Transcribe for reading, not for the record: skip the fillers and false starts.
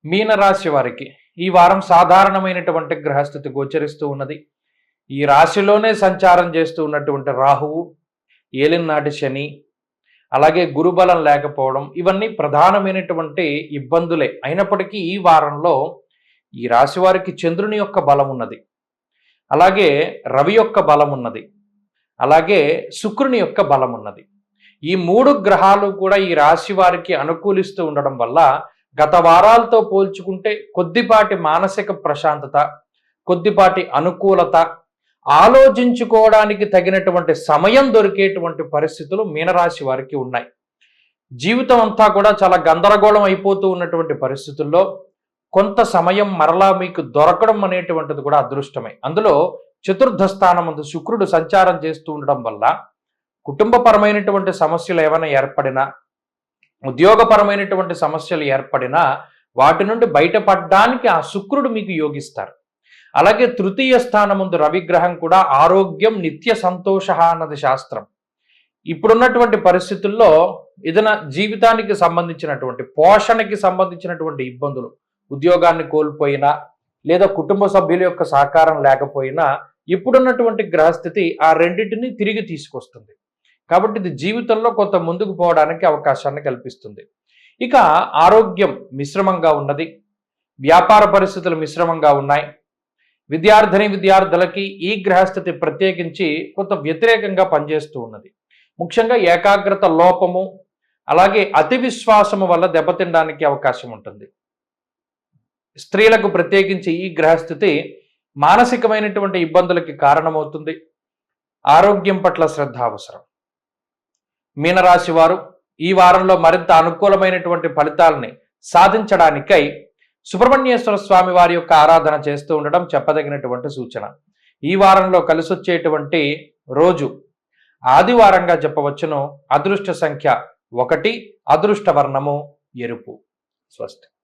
మీనరాశి వారికి ఈ వారం సాధారణమైనటువంటి గ్రహస్థితి గోచరిస్తూ ఉన్నది. ఈ రాశిలోనే సంచారం చేస్తూ ఉన్నటువంటి రాహువు, ఏలినాటి శని, అలాగే గురుబలం లేకపోవడం, ఇవన్నీ ప్రధానమైనటువంటి ఇబ్బందులే. అయినప్పటికీ ఈ వారంలో ఈ రాశి వారికి చంద్రుని యొక్క బలం ఉన్నది, అలాగే రవి యొక్క బలం ఉన్నది, అలాగే శుక్రుని యొక్క బలం ఉన్నది. ఈ మూడు గ్రహాలు కూడా ఈ రాశి వారికి అనుకూలిస్తూ ఉండడం వల్ల గత వారాలతో పోల్చుకుంటే కొద్దిపాటి మానసిక ప్రశాంతత, కొద్దిపాటి అనుకూలత, ఆలోచించుకోవడానికి తగినటువంటి సమయం దొరికేటువంటి పరిస్థితులు మీనరాశి వారికి ఉన్నాయి. జీవితం అంతా కూడా చాలా గందరగోళం అయిపోతూ ఉన్నటువంటి పరిస్థితుల్లో కొంత సమయం మరలా మీకు దొరకడం అనేటువంటిది కూడా అదృష్టమే. అందులో చతుర్థ స్థానమందు శుక్రుడు సంచారం చేస్తూ ఉండడం వల్ల కుటుంబపరమైనటువంటి సమస్యలు ఏమైనా ఏర్పడినా, ఉద్యోగపరమైనటువంటి సమస్యలు ఏర్పడినా వాటి నుండి బయటపడడానికి ఆ శుక్రుడు మీకు యోగిస్తారు. అలాగే తృతీయ స్థానముందు రవిగ్రహం కూడా ఆరోగ్యం నిత్య సంతోష అన్నది శాస్త్రం. ఇప్పుడున్నటువంటి పరిస్థితుల్లో ఏదైనా జీవితానికి సంబంధించినటువంటి పోషణకి సంబంధించినటువంటి ఇబ్బందులు, ఉద్యోగాన్ని కోల్పోయినా లేదా కుటుంబ సభ్యుల యొక్క సహకారం లేకపోయినా ఇప్పుడున్నటువంటి గ్రహస్థితి ఆ రెండింటిని తిరిగి తీసుకొస్తుంది. కాబట్టి ఇది జీవితంలో కొంత ముందుకు పోవడానికి అవకాశాన్ని కల్పిస్తుంది. ఇక ఆరోగ్యం మిశ్రమంగా ఉన్నది, వ్యాపార పరిస్థితులు మిశ్రమంగా ఉన్నాయి. విద్యార్థులకి ఈ గ్రహస్థితి ప్రత్యేకించి కొంత వ్యతిరేకంగా పనిచేస్తూ ఉన్నది. ముఖ్యంగా ఏకాగ్రత లోపము, అలాగే అతి విశ్వాసము వల్ల దెబ్బతినడానికి అవకాశం ఉంటుంది. స్త్రీలకు ప్రత్యేకించి ఈ గ్రహస్థితి మానసికమైనటువంటి ఇబ్బందులకి కారణమవుతుంది. ఆరోగ్యం పట్ల శ్రద్ధ అవసరం. మీనరాశి వారు ఈ వారంలో మరింత అనుకూలమైనటువంటి ఫలితాలని సాధించడానికై సుబ్రహ్మణ్యేశ్వర స్వామి వారి యొక్క ఆరాధన చేస్తూ ఉండడం చెప్పదగినటువంటి సూచన. ఈ వారంలో కలిసొచ్చేటువంటి రోజు ఆదివారంగా చెప్పవచ్చును. అదృష్ట సంఖ్య 1, అదృష్ట వర్ణము ఎరుపు. స్వస్తి.